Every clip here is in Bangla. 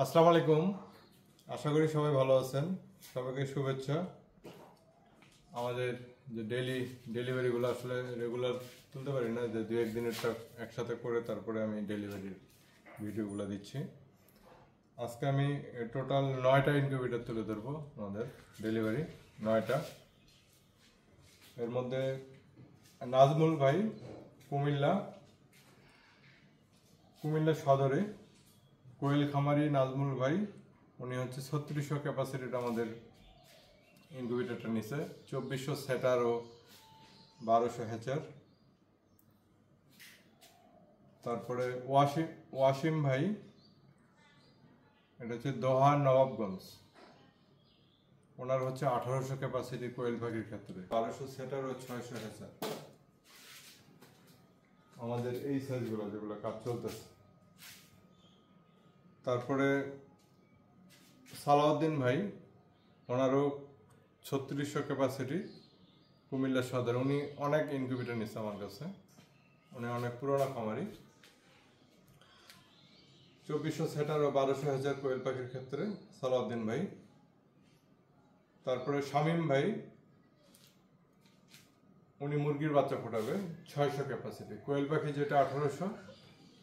আসসালামু আলাইকুম। আশা করি সবাই ভালো আছেন। সবাইকে শুভেচ্ছা। আমাদের যে ডেলিভারিগুলো আসলে রেগুলার তুলতে পারি না, যে দু একদিনেরটা একসাথে করে তারপরে আমি ডেলিভারির ভিডিওগুলো দিচ্ছি। আজকে আমি টোটাল 9টা ইনকিউবেটর তুলে ধরবো, আমাদের ডেলিভারি 9টা। এর মধ্যে নাজমুল ভাই কুমিল্লা সদরে, কোয়েল খামারি নাজমুল ভাই, উনি হচ্ছে 3600 ক্যাপাসিটির আমাদের ইনকিউবেটরটা নিছে, 2400 সেটার ও 1200 হ্যাচার। তারপরে ওয়াসিম ভাই, এটা হচ্ছে দোহা নবাবগঞ্জ, ওনার হচ্ছে 1800 ক্যাপাসিটি কোয়েল পাখির ক্ষেত্রে, 1200 সেটার ও 600 হ্যাচার। আমাদের এই সাইজগুলো যেগুলো কাজ চলতেছে। তারপরে সালাউদ্দিন ভাই, ওনারও 3600 ক্যাপাসিটি, কুমিল্লা সদর। উনি অনেক ইনকিউবেটর নিচ্ছে আমার কাছে, উনি অনেক পুরোনো খামারি। 2400 সেটার ও 1200 হ্যাচার কোয়েল পাখির ক্ষেত্রে সালাউদ্দিন ভাই। তারপরে শামীম ভাই, উনি মুরগির বাচ্চা ফোটাবে, 600 ক্যাপাসিটি। কোয়েল পাখি যেটা 1800,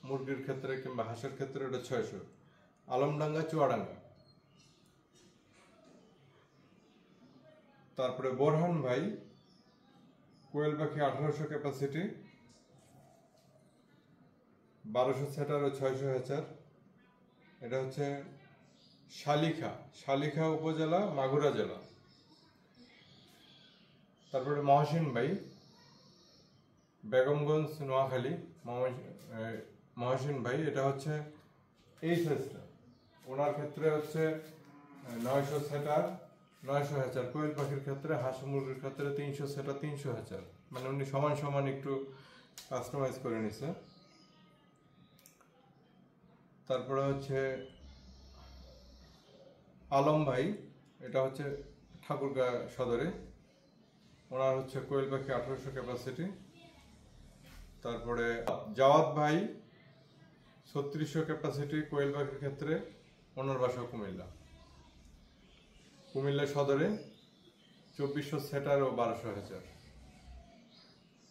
মুরগির ক্ষেত্রে কিংবা হাঁসের ক্ষেত্রে ওটা 600। আলমডাঙ্গা চুয়াডাঙ্গা। তারপরে বোরহান ভাই, কোয়েল পাখি 1800 ক্যাপাসিটি, 1200 সেটার ও 600 হ্যাচার। এটা হচ্ছে শালিখা উপজেলা, মাগুরা জেলা। তারপরে মহসিন ভাই, বেগমগঞ্জ নোয়াখালী। মহসিন ভাই, এটা হচ্ছে এই সাইজটা, ওনার ক্ষেত্রে হচ্ছে 900 সেটার 900 হ্যাচার। কোয়েল পাখির ক্ষেত্রে, হাঁস মুরগির ক্ষেত্রে 300 সেটার 300 হ্যাচার, মানে উনি সমান সমান একটু কাস্টমাইজ করে নিছে। তারপরে হচ্ছে আলম ভাই, এটা হচ্ছে ঠাকুরগাঁ সদরে, ওনার হচ্ছে কোয়েল পাখি 1800 ক্যাপাসিটি। তারপরে জাওয়াত ভাই, 3600 ক্যাপাসিটি কোয়েল পাখির ক্ষেত্রে, ওনার বাসা কুমিল্লা সদরে, 2400 সেটার ও 1200 হ্যাচার।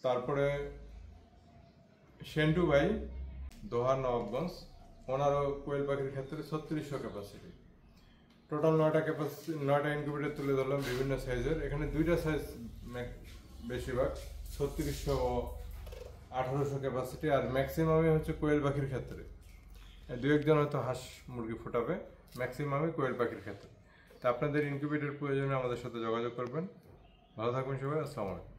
তারপরে সেন্টু ভাই, দোহা নবাবগঞ্জ, ওনারও কোয়েল পাখির ক্ষেত্রে 3600 ক্যাপাসিটি। টোটাল 9টা ইনকিউবেটর তুলে ধরলাম বিভিন্ন সাইজের। এখানে দুইটা সাইজ বেশিরভাগ, 3600 ও 1800 ক্যাপাসিটি। আর ম্যাক্সিমামই হচ্ছে কোয়েল পাখির ক্ষেত্রে, দু একজন হয়তো হাঁস মুরগি ফোটাবে, ম্যাক্সিমামই কোয়েল পাখির ক্ষেত্রে। তা আপনাদের ইনকিউবেটর প্রয়োজনে আমাদের সাথে যোগাযোগ করবেন। ভালো থাকবেন সবাই। আসসালামু আলাইকুম।